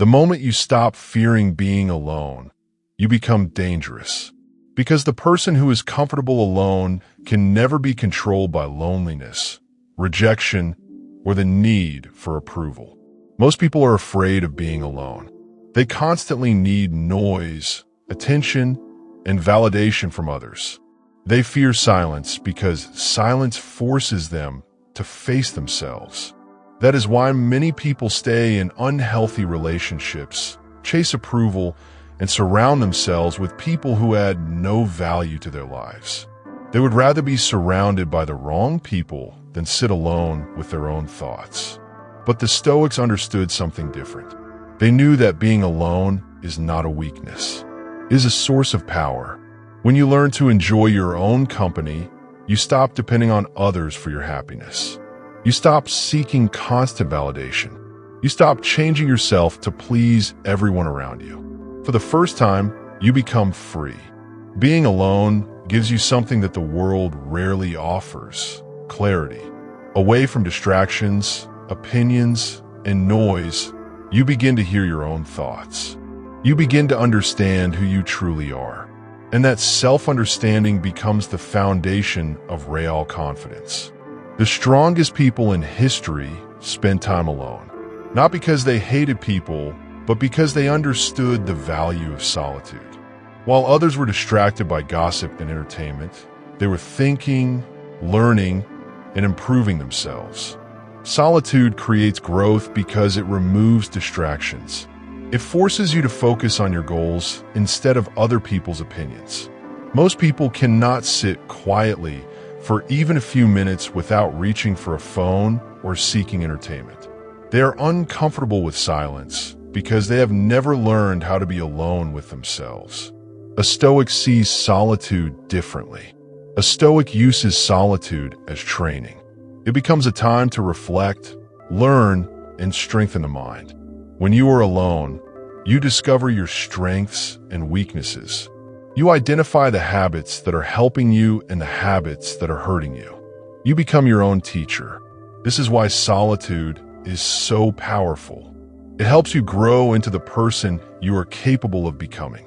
The moment you stop fearing being alone, you become dangerous. Because the person who is comfortable alone can never be controlled by loneliness, rejection, or the need for approval. Most people are afraid of being alone. They constantly need noise, attention, and validation from others. They fear silence because silence forces them to face themselves. That is why many people stay in unhealthy relationships, chase approval, and surround themselves with people who add no value to their lives. They would rather be surrounded by the wrong people than sit alone with their own thoughts. But the Stoics understood something different. They knew that being alone is not a weakness. It is a source of power. When you learn to enjoy your own company, you stop depending on others for your happiness. You stop seeking constant validation. You stop changing yourself to please everyone around you. For the first time, you become free. Being alone gives you something that the world rarely offers: clarity. Away from distractions, opinions, and noise, you begin to hear your own thoughts. You begin to understand who you truly are. And that self-understanding becomes the foundation of real confidence. The strongest people in history spent time alone, not because they hated people, but because they understood the value of solitude. While others were distracted by gossip and entertainment, they were thinking, learning, and improving themselves. Solitude creates growth because it removes distractions. It forces you to focus on your goals instead of other people's opinions. Most people cannot sit quietly for even a few minutes without reaching for a phone or seeking entertainment. They are uncomfortable with silence because they have never learned how to be alone with themselves. A Stoic sees solitude differently. A Stoic uses solitude as training. It becomes a time to reflect, learn, and strengthen the mind. When you are alone, you discover your strengths and weaknesses. You identify the habits that are helping you and the habits that are hurting you. You become your own teacher. This is why solitude is so powerful. It helps you grow into the person you are capable of becoming.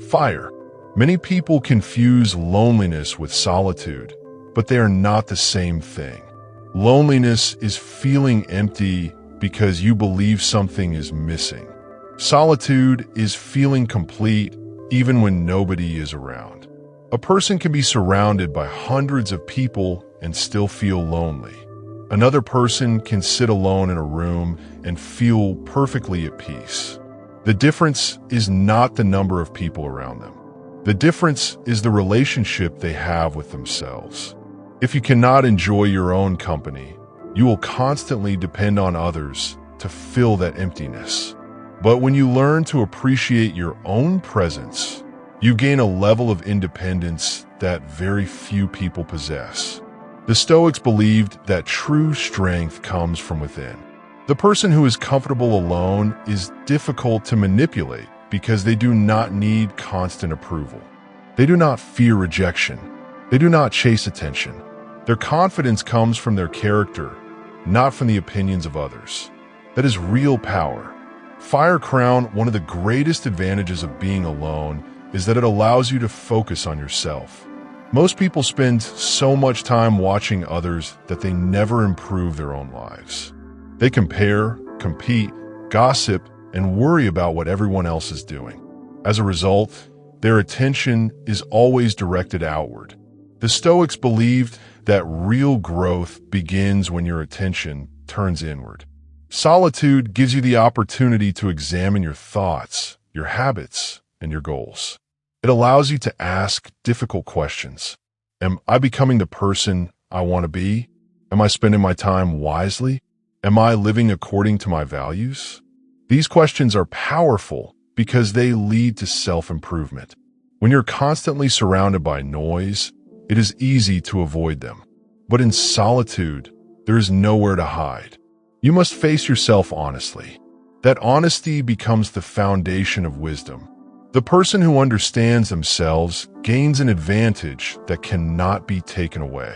Fire. Many people confuse loneliness with solitude, but they are not the same thing. Loneliness is feeling empty because you believe something is missing. Solitude is feeling complete even when nobody is around. A person can be surrounded by hundreds of people and still feel lonely. Another person can sit alone in a room and feel perfectly at peace. The difference is not the number of people around them. The difference is the relationship they have with themselves. If you cannot enjoy your own company, you will constantly depend on others to fill that emptiness. But when you learn to appreciate your own presence, you gain a level of independence that very few people possess. The Stoics believed that true strength comes from within. The person who is comfortable alone is difficult to manipulate because they do not need constant approval. They do not fear rejection. They do not chase attention. Their confidence comes from their character, not from the opinions of others. That is real power. Fire Crown, one of the greatest advantages of being alone is that it allows you to focus on yourself. Most people spend so much time watching others that they never improve their own lives. They compare, compete, gossip, and worry about what everyone else is doing. As a result, their attention is always directed outward. The Stoics believed that real growth begins when your attention turns inward. Solitude gives you the opportunity to examine your thoughts, your habits, and your goals. It allows you to ask difficult questions. Am I becoming the person I want to be? Am I spending my time wisely? Am I living according to my values? These questions are powerful because they lead to self-improvement. When you're constantly surrounded by noise, it is easy to avoid them. But in solitude, there is nowhere to hide. You must face yourself honestly. That honesty becomes the foundation of wisdom. The person who understands themselves gains an advantage that cannot be taken away.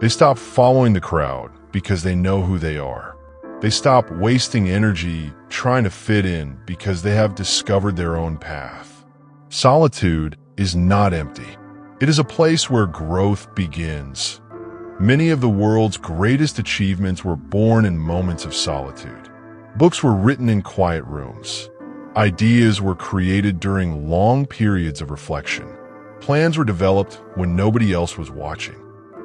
They stop following the crowd because they know who they are. They stop wasting energy trying to fit in because they have discovered their own path. Solitude is not empty. It is a place where growth begins. Many of the world's greatest achievements were born in moments of solitude. Books were written in quiet rooms. Ideas were created during long periods of reflection. Plans were developed when nobody else was watching.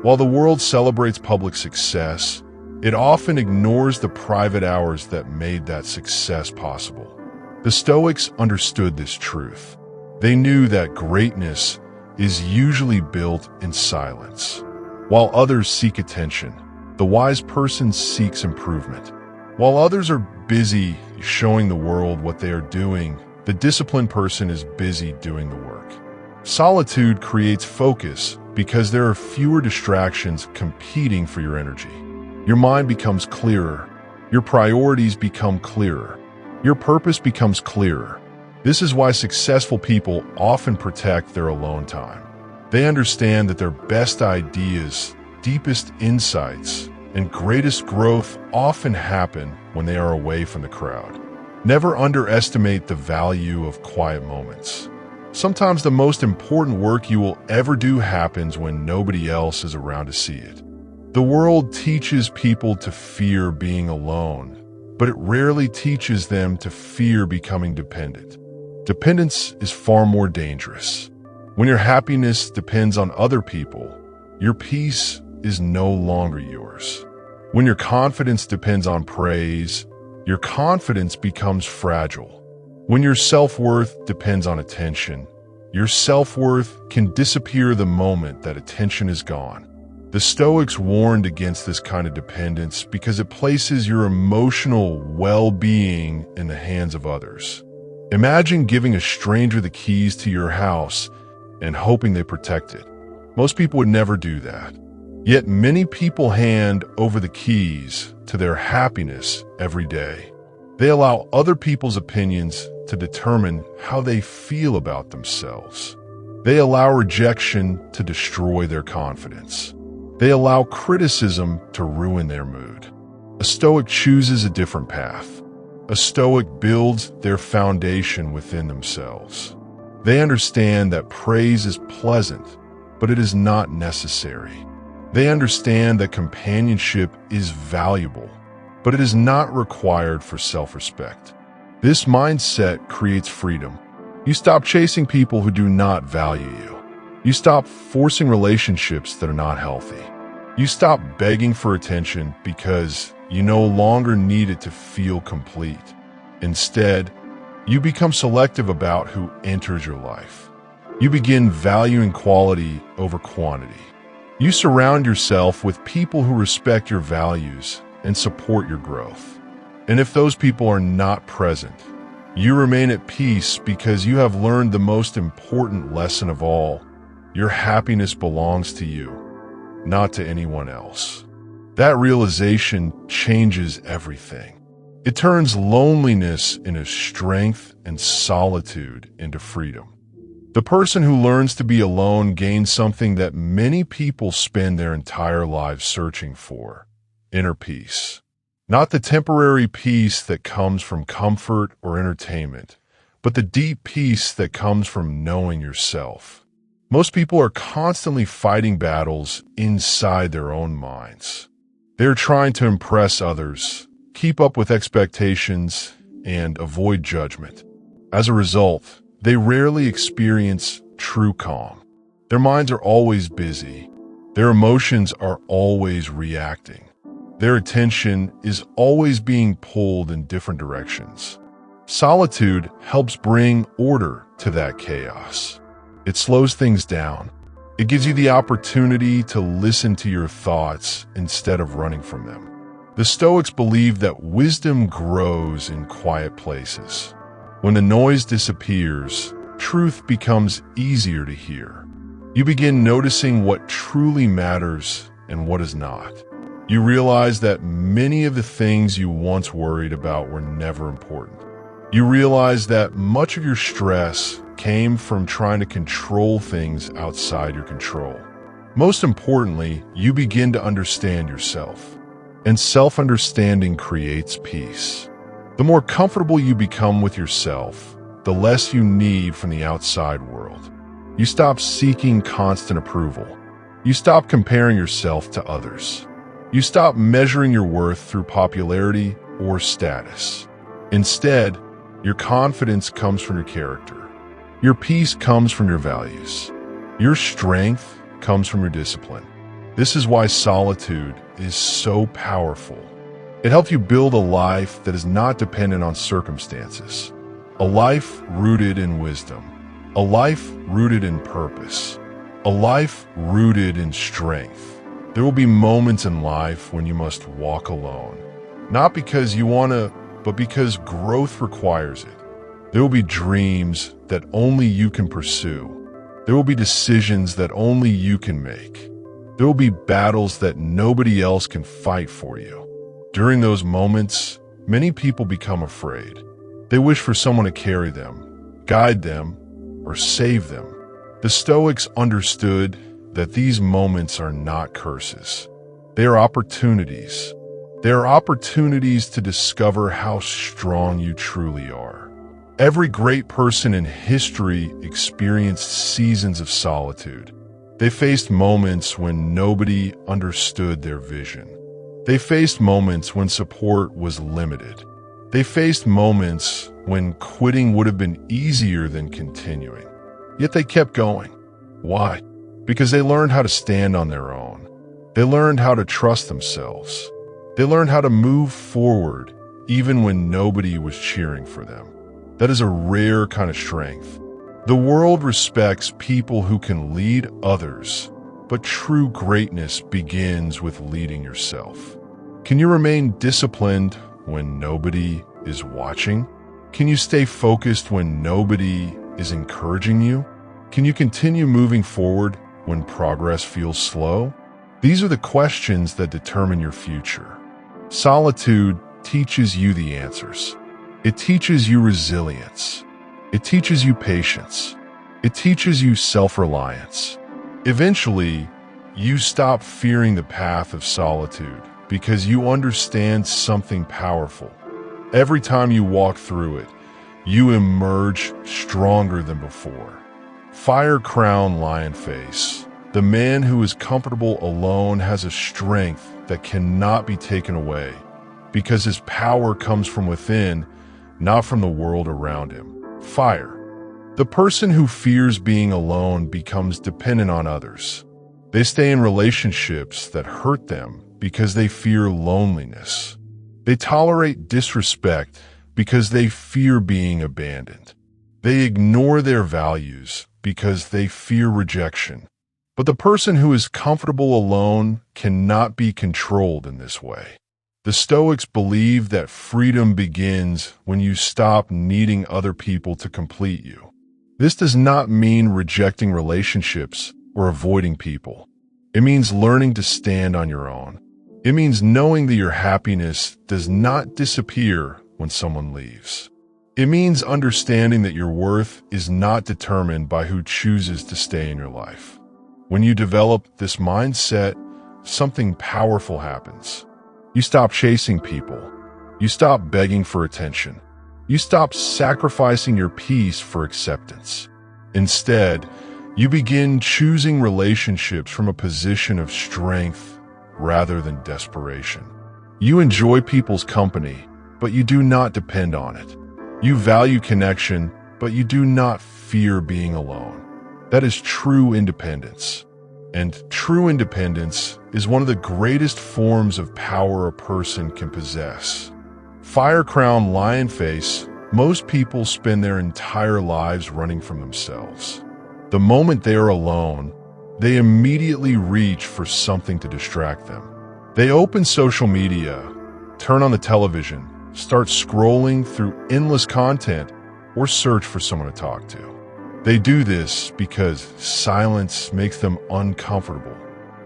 While the world celebrates public success, it often ignores the private hours that made that success possible. The Stoics understood this truth. They knew that greatness is usually built in silence. While others seek attention, the wise person seeks improvement. While others are busy showing the world what they are doing, the disciplined person is busy doing the work. Solitude creates focus because there are fewer distractions competing for your energy. Your mind becomes clearer. Your priorities become clearer. Your purpose becomes clearer. This is why successful people often protect their alone time. They understand that their best ideas, deepest insights, and greatest growth often happen when they are away from the crowd. Never underestimate the value of quiet moments. Sometimes the most important work you will ever do happens when nobody else is around to see it. The world teaches people to fear being alone, but it rarely teaches them to fear becoming dependent. Dependence is far more dangerous. When your happiness depends on other people, your peace is no longer yours. When your confidence depends on praise, your confidence becomes fragile. When your self-worth depends on attention, your self-worth can disappear the moment that attention is gone. The Stoics warned against this kind of dependence because it places your emotional well-being in the hands of others. Imagine giving a stranger the keys to your house and hoping they protect it. Most people would never do that. Yet many people hand over the keys to their happiness every day. They allow other people's opinions to determine how they feel about themselves. They allow rejection to destroy their confidence. They allow criticism to ruin their mood. A Stoic chooses a different path. A Stoic builds their foundation within themselves. They understand that praise is pleasant, but it is not necessary. They understand that companionship is valuable, but it is not required for self-respect. This mindset creates freedom. You stop chasing people who do not value you. You stop forcing relationships that are not healthy. You stop begging for attention because you no longer need it to feel complete. Instead, you become selective about who enters your life. You begin valuing quality over quantity. You surround yourself with people who respect your values and support your growth. And if those people are not present, you remain at peace because you have learned the most important lesson of all. Your happiness belongs to you, not to anyone else. That realization changes everything. It turns loneliness into strength and solitude into freedom. The person who learns to be alone gains something that many people spend their entire lives searching for: inner peace. Not the temporary peace that comes from comfort or entertainment, but the deep peace that comes from knowing yourself. Most people are constantly fighting battles inside their own minds. They're trying to impress others, keep up with expectations, and avoid judgment. As a result, they rarely experience true calm. Their minds are always busy. Their emotions are always reacting. Their attention is always being pulled in different directions. Solitude helps bring order to that chaos. It slows things down. It gives you the opportunity to listen to your thoughts instead of running from them. The Stoics believe that wisdom grows in quiet places. When the noise disappears, truth becomes easier to hear. You begin noticing what truly matters and what is not. You realize that many of the things you once worried about were never important. You realize that much of your stress came from trying to control things outside your control. Most importantly, you begin to understand yourself. and self-understanding creates peace. The more comfortable you become with yourself, the less you need from the outside world. You stop seeking constant approval. You stop comparing yourself to others. You stop measuring your worth through popularity or status. Instead, your confidence comes from your character. Your peace comes from your values. Your strength comes from your discipline. This is why solitude is so powerful. It helps you build a life that is not dependent on circumstances. A life rooted in wisdom. A life rooted in purpose. A life rooted in strength. There will be moments in life when you must walk alone. Not because you want to, but because growth requires it. There will be dreams that only you can pursue. There will be decisions that only you can make. There will be battles that nobody else can fight for you. During those moments, many people become afraid. They wish for someone to carry them, guide them, or save them. The Stoics understood that these moments are not curses. They are opportunities. They are opportunities to discover how strong you truly are. Every great person in history experienced seasons of solitude. They faced moments when nobody understood their vision. They faced moments when support was limited. They faced moments when quitting would have been easier than continuing. Yet they kept going. Why? Because they learned how to stand on their own. They learned how to trust themselves. They learned how to move forward even when nobody was cheering for them. That is a rare kind of strength. The world respects people who can lead others, but true greatness begins with leading yourself. Can you remain disciplined when nobody is watching? Can you stay focused when nobody is encouraging you? Can you continue moving forward when progress feels slow? These are the questions that determine your future. Solitude teaches you the answers. It teaches you resilience. It teaches you patience. It teaches you self-reliance. Eventually, you stop fearing the path of solitude because you understand something powerful. Every time you walk through it, you emerge stronger than before. Fire-crowned lion face. The man who is comfortable alone has a strength that cannot be taken away because his power comes from within, not from the world around him. Fire. The person who fears being alone becomes dependent on others. They stay in relationships that hurt them because they fear loneliness. They tolerate disrespect because they fear being abandoned. They ignore their values because they fear rejection. But the person who is comfortable alone cannot be controlled in this way. The Stoics believe that freedom begins when you stop needing other people to complete you. This does not mean rejecting relationships or avoiding people. It means learning to stand on your own. It means knowing that your happiness does not disappear when someone leaves. It means understanding that your worth is not determined by who chooses to stay in your life. When you develop this mindset, something powerful happens. You stop chasing people. You stop begging for attention. You stop sacrificing your peace for acceptance. Instead, you begin choosing relationships from a position of strength rather than desperation. You enjoy people's company, but you do not depend on it. You value connection, but you do not fear being alone. That is true independence. And true independence is one of the greatest forms of power a person can possess. Fire-crowned lion face, most people spend their entire lives running from themselves. The moment they are alone, they immediately reach for something to distract them. They open social media, turn on the television, start scrolling through endless content, or search for someone to talk to. They do this because silence makes them uncomfortable.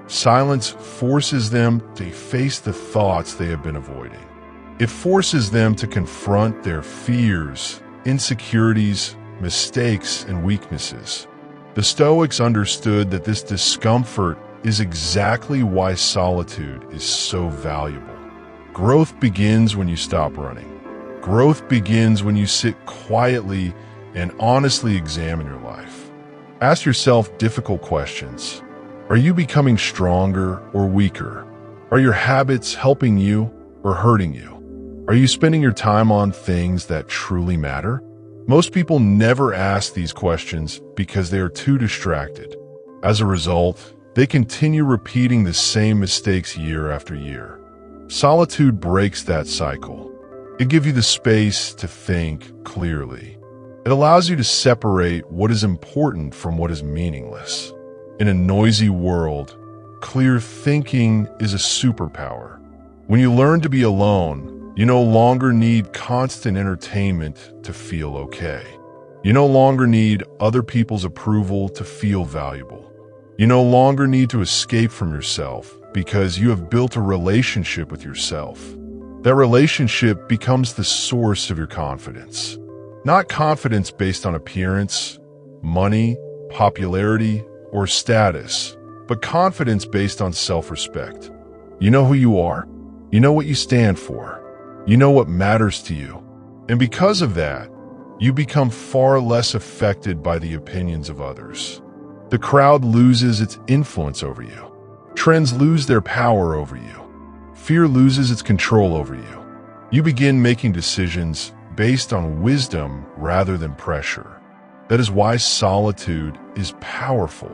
Silence forces them to face the thoughts they have been avoiding. It forces them to confront their fears, insecurities, mistakes, and weaknesses. The Stoics understood that this discomfort is exactly why solitude is so valuable. Growth begins when you stop running. Growth begins when you sit quietly and honestly examine your life. Ask yourself difficult questions. Are you becoming stronger or weaker? Are your habits helping you or hurting you? Are you spending your time on things that truly matter? Most people never ask these questions because they are too distracted. As a result, they continue repeating the same mistakes year after year. Solitude breaks that cycle. It gives you the space to think clearly. It allows you to separate what is important from what is meaningless. In a noisy world, clear thinking is a superpower. When you learn to be alone, you no longer need constant entertainment to feel okay. You no longer need other people's approval to feel valuable. You no longer need to escape from yourself because you have built a relationship with yourself. That relationship becomes the source of your confidence. Not confidence based on appearance, money, popularity, or status, but confidence based on self-respect. You know who you are. You know what you stand for. You know what matters to you. And because of that, you become far less affected by the opinions of others. The crowd loses its influence over you. Trends lose their power over you. Fear loses its control over you. You begin making decisions based on wisdom rather than pressure. That is why solitude is powerful.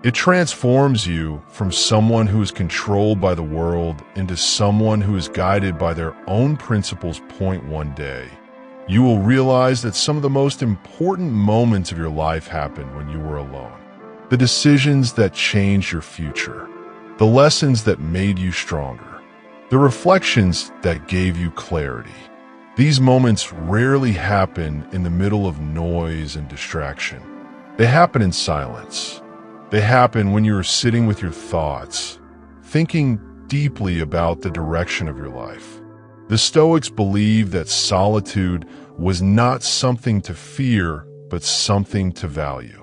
It transforms you from someone who is controlled by the world into someone who is guided by their own principles. One day, you will realize that some of the most important moments of your life happened when you were alone. The decisions that changed your future, the lessons that made you stronger, the reflections that gave you clarity. These moments rarely happen in the middle of noise and distraction. They happen in silence. They happen when you are sitting with your thoughts, thinking deeply about the direction of your life. The Stoics believed that solitude was not something to fear, but something to value.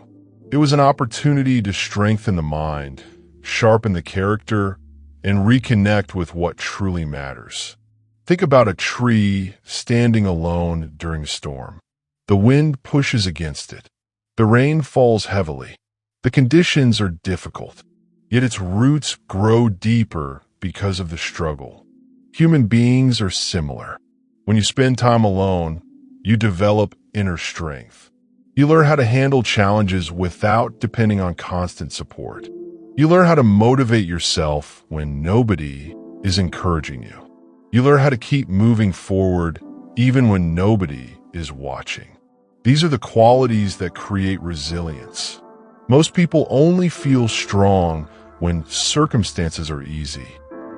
It was an opportunity to strengthen the mind, sharpen the character, and reconnect with what truly matters. Think about a tree standing alone during a storm. The wind pushes against it. The rain falls heavily. The conditions are difficult, yet its roots grow deeper because of the struggle. Human beings are similar. When you spend time alone, you develop inner strength. You learn how to handle challenges without depending on constant support. You learn how to motivate yourself when nobody is encouraging you. You learn how to keep moving forward even when nobody is watching. These are the qualities that create resilience. Most people only feel strong when circumstances are easy.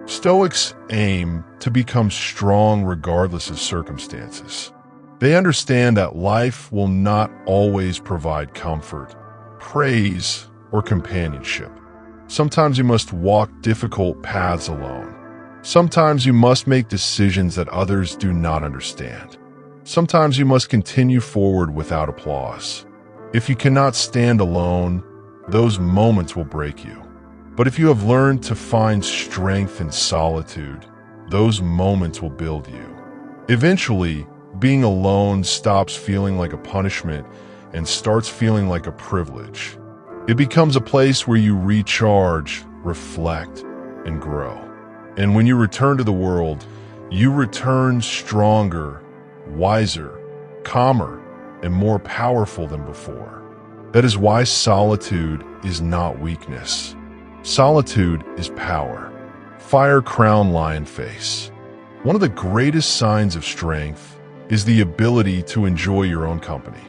Stoics aim to become strong regardless of circumstances. They understand that life will not always provide comfort, praise, or companionship. Sometimes you must walk difficult paths alone. Sometimes you must make decisions that others do not understand. Sometimes you must continue forward without applause. If you cannot stand alone, those moments will break you. But if you have learned to find strength in solitude, those moments will build you. Eventually, being alone stops feeling like a punishment and starts feeling like a privilege. It becomes a place where you recharge, reflect, and grow. And when you return to the world, you return stronger, wiser, calmer, and more powerful than before. That is why solitude is not weakness. Solitude is power. Fire crown lion face. One of the greatest signs of strength is the ability to enjoy your own company.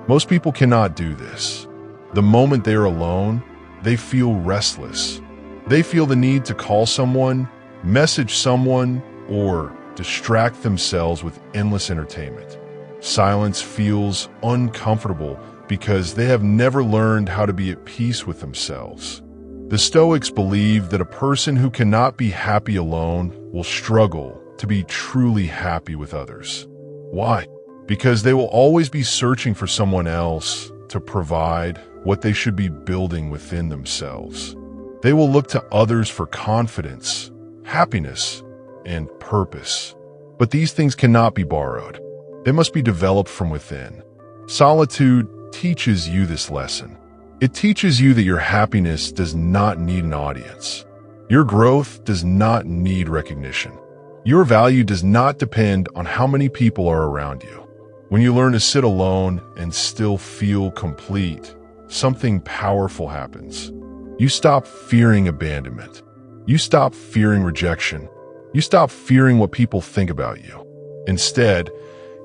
Most people cannot do this. The moment they are alone, they feel restless. They feel the need to call someone, message someone, or distract themselves with endless entertainment. Silence feels uncomfortable because they have never learned how to be at peace with themselves. The Stoics believe that a person who cannot be happy alone will struggle to be truly happy with others. Why? Because they will always be searching for someone else to provide what they should be building within themselves. They will look to others for confidence, happiness, and purpose. But these things cannot be borrowed. They must be developed from within. Solitude teaches you this lesson. It teaches you that your happiness does not need an audience. Your growth does not need recognition. Your value does not depend on how many people are around you. When you learn to sit alone and still feel complete, something powerful happens. You stop fearing abandonment. You stop fearing rejection. You stop fearing what people think about you. Instead,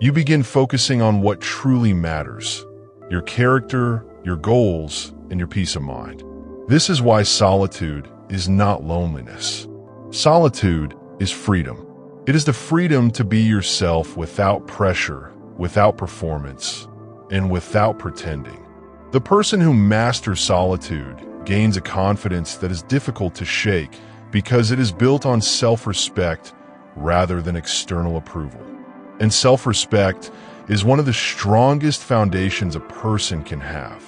you begin focusing on what truly matters: your character, your goals, and your peace of mind. This is why solitude is not loneliness. Solitude is freedom. It is the freedom to be yourself without pressure, without performance, and without pretending. The person who masters solitude gains a confidence that is difficult to shake because it is built on self-respect rather than external approval. And self-respect is one of the strongest foundations a person can have.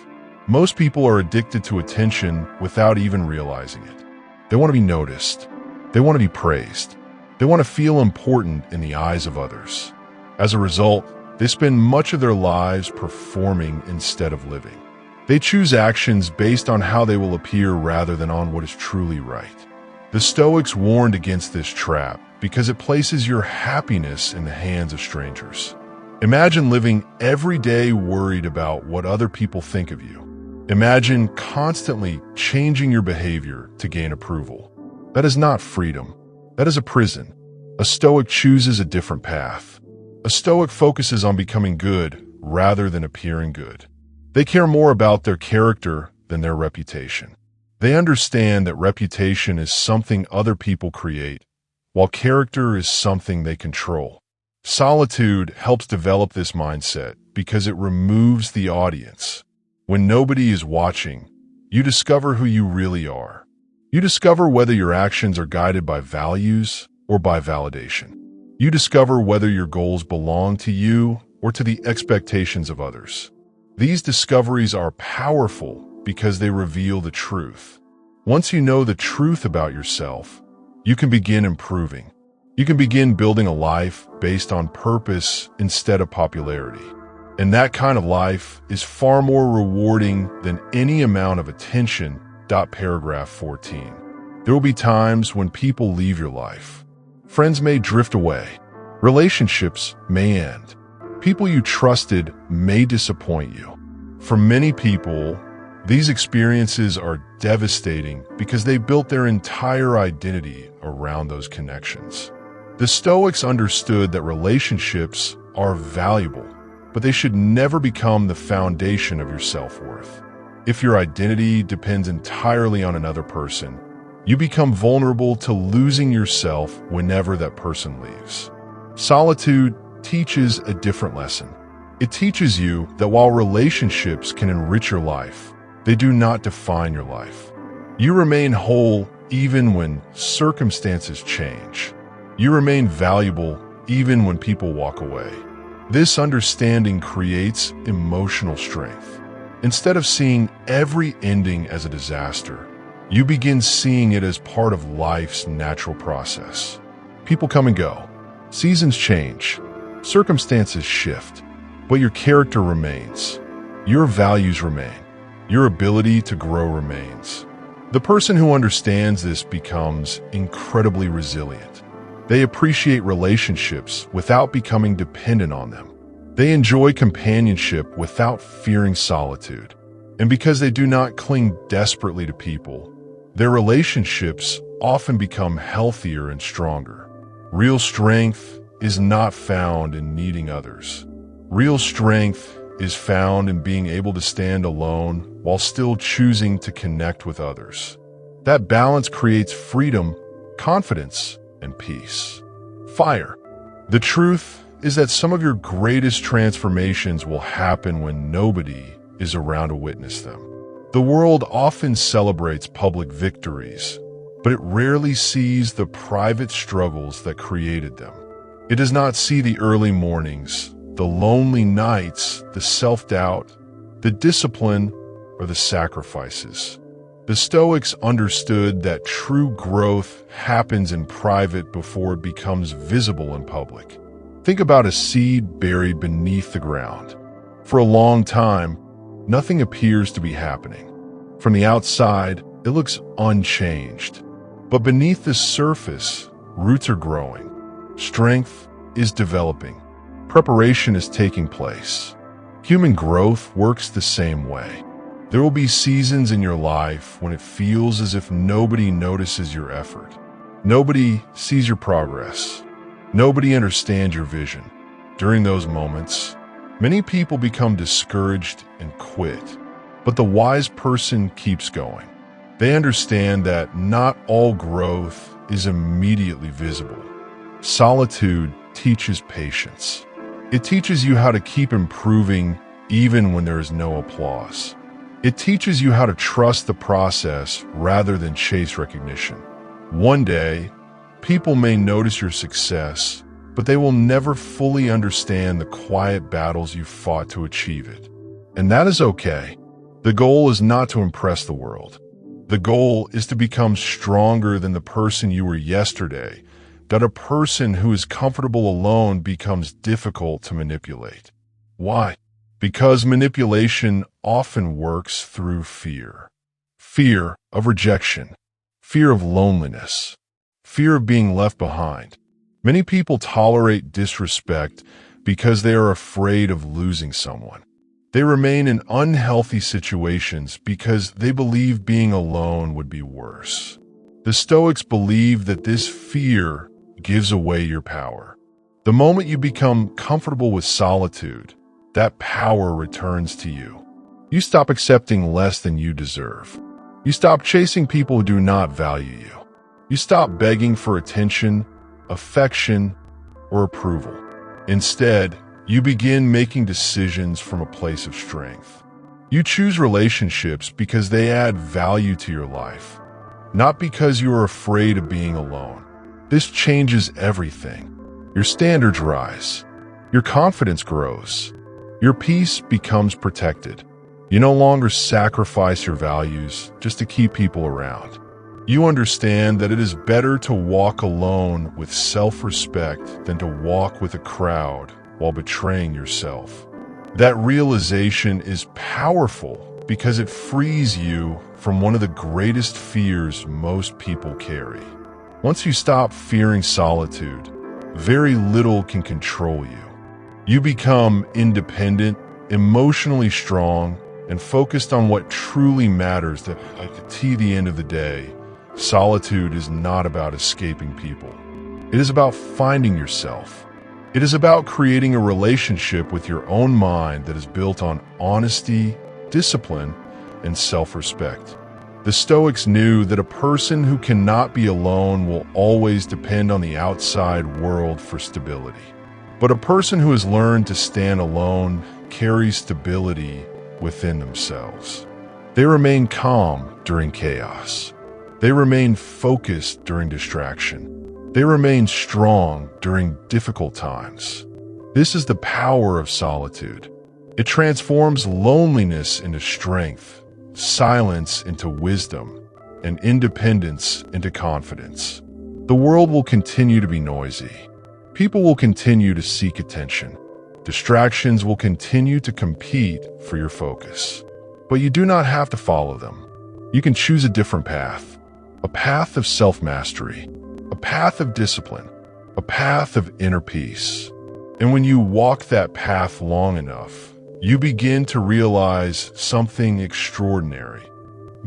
Most people are addicted to attention without even realizing it. They want to be noticed. They want to be praised. They want to feel important in the eyes of others. As a result, they spend much of their lives performing instead of living. They choose actions based on how they will appear rather than on what is truly right. The Stoics warned against this trap because it places your happiness in the hands of strangers. Imagine living every day worried about what other people think of you. Imagine constantly changing your behavior to gain approval. That is not freedom. That is a prison. A Stoic chooses a different path. A Stoic focuses on becoming good rather than appearing good. They care more about their character than their reputation. They understand that reputation is something other people create, while character is something they control. Solitude helps develop this mindset because it removes the audience. When nobody is watching, you discover who you really are. You discover whether your actions are guided by values or by validation. You discover whether your goals belong to you or to the expectations of others. These discoveries are powerful because they reveal the truth. Once you know the truth about yourself, you can begin improving. You can begin building a life based on purpose instead of popularity. And that kind of life is far more rewarding than any amount of attention. Paragraph 14. There will be times when people leave your life. Friends may drift away. Relationships may end. People you trusted may disappoint you. For many people, these experiences are devastating because they built their entire identity around those connections. The Stoics understood that relationships are valuable, but they should never become the foundation of your self-worth. If your identity depends entirely on another person, you become vulnerable to losing yourself whenever that person leaves. Solitude teaches a different lesson. It teaches you that while relationships can enrich your life, they do not define your life. You remain whole even when circumstances change. You remain valuable even when people walk away. This understanding creates emotional strength. Instead of seeing every ending as a disaster, you begin seeing it as part of life's natural process. People come and go. Seasons change. Circumstances shift. But your character remains. Your values remain. Your ability to grow remains. The person who understands this becomes incredibly resilient. They appreciate relationships without becoming dependent on them. They enjoy companionship without fearing solitude. And because they do not cling desperately to people, their relationships often become healthier and stronger. Real strength is not found in needing others. Real strength is found in being able to stand alone while still choosing to connect with others. That balance creates freedom, confidence, and peace. Fire. The truth is that some of your greatest transformations will happen when nobody is around to witness them. The world often celebrates public victories, but it rarely sees the private struggles that created them. It does not see the early mornings, the lonely nights, the self-doubt, the discipline, or the sacrifices. The Stoics understood that true growth happens in private before it becomes visible in public. Think about a seed buried beneath the ground. For a long time, nothing appears to be happening. From the outside, it looks unchanged. But beneath the surface, roots are growing. Strength is developing. Preparation is taking place. Human growth works the same way. There will be seasons in your life when it feels as if nobody notices your effort. Nobody sees your progress. Nobody understands your vision. During those moments, many people become discouraged and quit. But the wise person keeps going. They understand that not all growth is immediately visible. Solitude teaches patience. It teaches you how to keep improving even when there is no applause. It teaches you how to trust the process rather than chase recognition. One day, people may notice your success, but they will never fully understand the quiet battles you fought to achieve it. And that is okay. The goal is not to impress the world. The goal is to become stronger than the person you were yesterday, that a person who is comfortable alone becomes difficult to manipulate. Why? Because manipulation often works through fear. Fear of rejection, fear of loneliness, fear of being left behind. Many people tolerate disrespect because they are afraid of losing someone. They remain in unhealthy situations because they believe being alone would be worse. The Stoics believe that this fear gives away your power. The moment you become comfortable with solitude, that power returns to you. You stop accepting less than you deserve. You stop chasing people who do not value you. You stop begging for attention, affection, or approval. Instead, you begin making decisions from a place of strength. You choose relationships because they add value to your life, not because you are afraid of being alone. This changes everything. Your standards rise. Your confidence grows. Your peace becomes protected. You no longer sacrifice your values just to keep people around. You understand that it is better to walk alone with self-respect than to walk with a crowd while betraying yourself. That realization is powerful because it frees you from one of the greatest fears most people carry. Once you stop fearing solitude, very little can control you. You become independent, emotionally strong, and focused on what truly matters. At the end of the day, solitude is not about escaping people. It is about finding yourself. It is about creating a relationship with your own mind that is built on honesty, discipline, and self-respect. The Stoics knew that a person who cannot be alone will always depend on the outside world for stability. But a person who has learned to stand alone carries stability within themselves. They remain calm during chaos. They remain focused during distraction. They remain strong during difficult times. This is the power of solitude. It transforms loneliness into strength, silence into wisdom, and independence into confidence. The world will continue to be noisy. People will continue to seek attention. Distractions will continue to compete for your focus. But you do not have to follow them. You can choose a different path. A path of self-mastery. A path of discipline. A path of inner peace. And when you walk that path long enough, you begin to realize something extraordinary.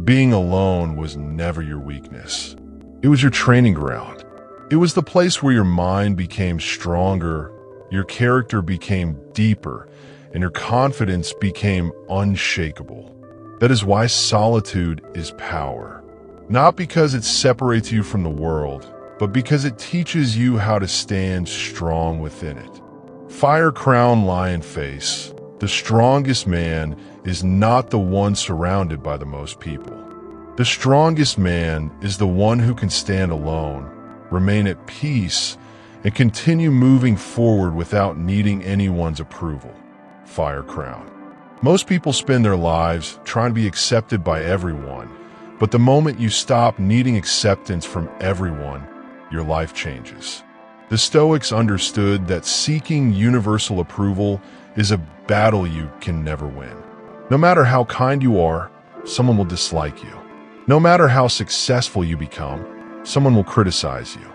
Being alone was never your weakness. It was your training ground. It was the place where your mind became stronger, your character became deeper, and your confidence became unshakable. That is why solitude is power. Not because it separates you from the world, but because it teaches you how to stand strong within it. Fire crown lion face. The strongest man is not the one surrounded by the most people. The strongest man is the one who can stand alone, remain at peace, and continue moving forward without needing anyone's approval. Fire crown. Most people spend their lives trying to be accepted by everyone, But the moment you stop needing acceptance from everyone, your life changes. The Stoics understood that seeking universal approval is a battle you can never win. No matter how kind you are, someone will dislike you. No matter how successful you become, someone will criticize you.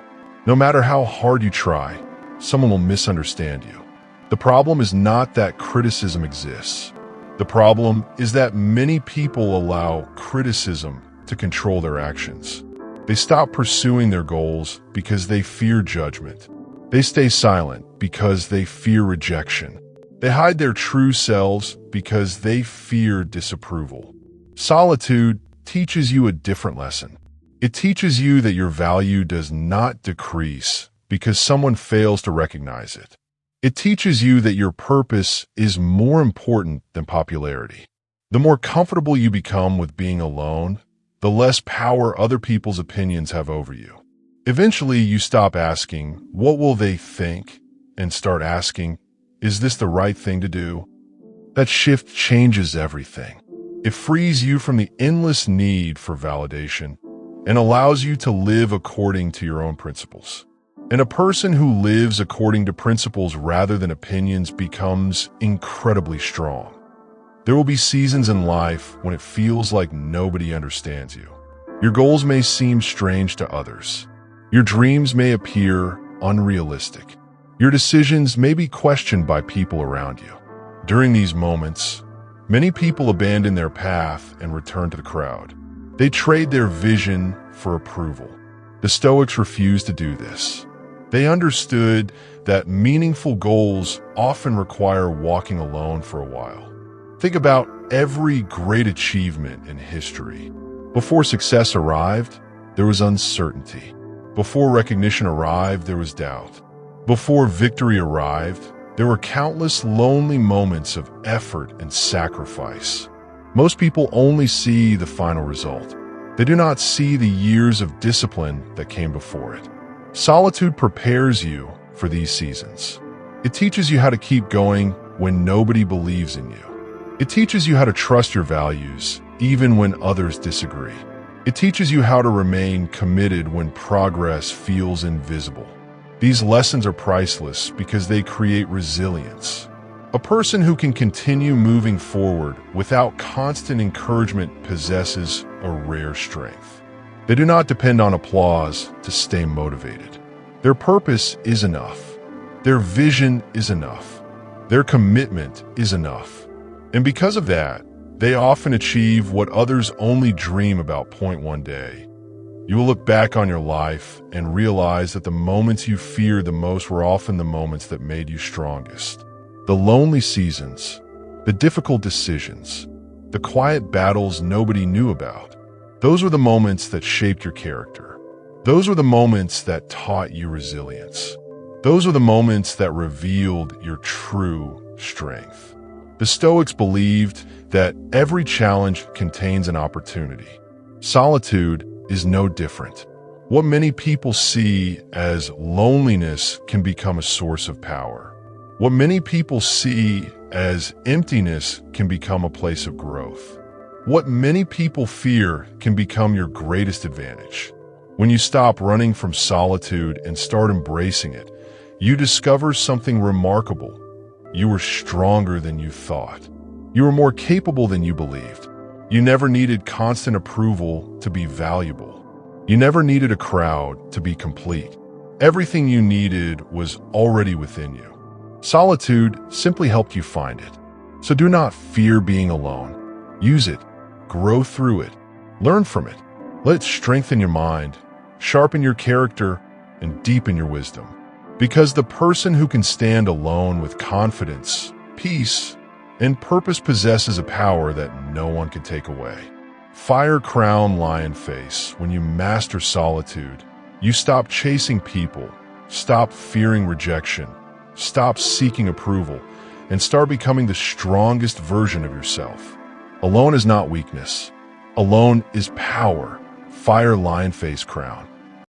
No matter how hard you try, someone will misunderstand you. The problem is not that criticism exists. The problem is that many people allow criticism to control their actions. They stop pursuing their goals because they fear judgment. They stay silent because they fear rejection. They hide their true selves because they fear disapproval. Solitude teaches you a different lesson. It teaches you that your value does not decrease because someone fails to recognize it. It teaches you that your purpose is more important than popularity. The more comfortable you become with being alone, the less power other people's opinions have over you. Eventually, you stop asking, "What will they think?" and start asking, "Is this the right thing to do?" That shift changes everything. It frees you from the endless need for validation and allows you to live according to your own principles. And a person who lives according to principles rather than opinions becomes incredibly strong. There will be seasons in life when it feels like nobody understands you. Your goals may seem strange to others. Your dreams may appear unrealistic. Your decisions may be questioned by people around you. During these moments, many people abandon their path and return to the crowd. They trade their vision for approval. The Stoics refused to do this. They understood that meaningful goals often require walking alone for a while. Think about every great achievement in history. Before success arrived, there was uncertainty. Before recognition arrived, there was doubt. Before victory arrived, there were countless lonely moments of effort and sacrifice. Most people only see the final result. They do not see the years of discipline that came before it. Solitude prepares you for these seasons. It teaches you how to keep going when nobody believes in you. It teaches you how to trust your values, even when others disagree. It teaches you how to remain committed when progress feels invisible. These lessons are priceless because they create resilience. A person who can continue moving forward without constant encouragement possesses a rare strength. They do not depend on applause to stay motivated. Their purpose is enough. Their vision is enough. Their commitment is enough. And because of that, they often achieve what others only dream about. One day, you will look back on your life and realize that the moments you feared the most were often the moments that made you strongest. The lonely seasons, the difficult decisions, the quiet battles nobody knew about. Those were the moments that shaped your character. Those were the moments that taught you resilience. Those were the moments that revealed your true strength. The Stoics believed that every challenge contains an opportunity. Solitude is no different. What many people see as loneliness can become a source of power. What many people see as emptiness can become a place of growth. What many people fear can become your greatest advantage. When you stop running from solitude and start embracing it, you discover something remarkable. You were stronger than you thought. You were more capable than you believed. You never needed constant approval to be valuable. You never needed a crowd to be complete. Everything you needed was already within you. Solitude simply helped you find it. So do not fear being alone. Use it. Grow through it. Learn from it. Let it strengthen your mind, sharpen your character, and deepen your wisdom. Because the person who can stand alone with confidence, peace, and purpose possesses a power that no one can take away. Fire crown lion face. When you master solitude, you stop chasing people, stop fearing rejection, stop seeking approval, and start becoming the strongest version of yourself. Alone is not weakness. Alone is power. Fire lion face crown.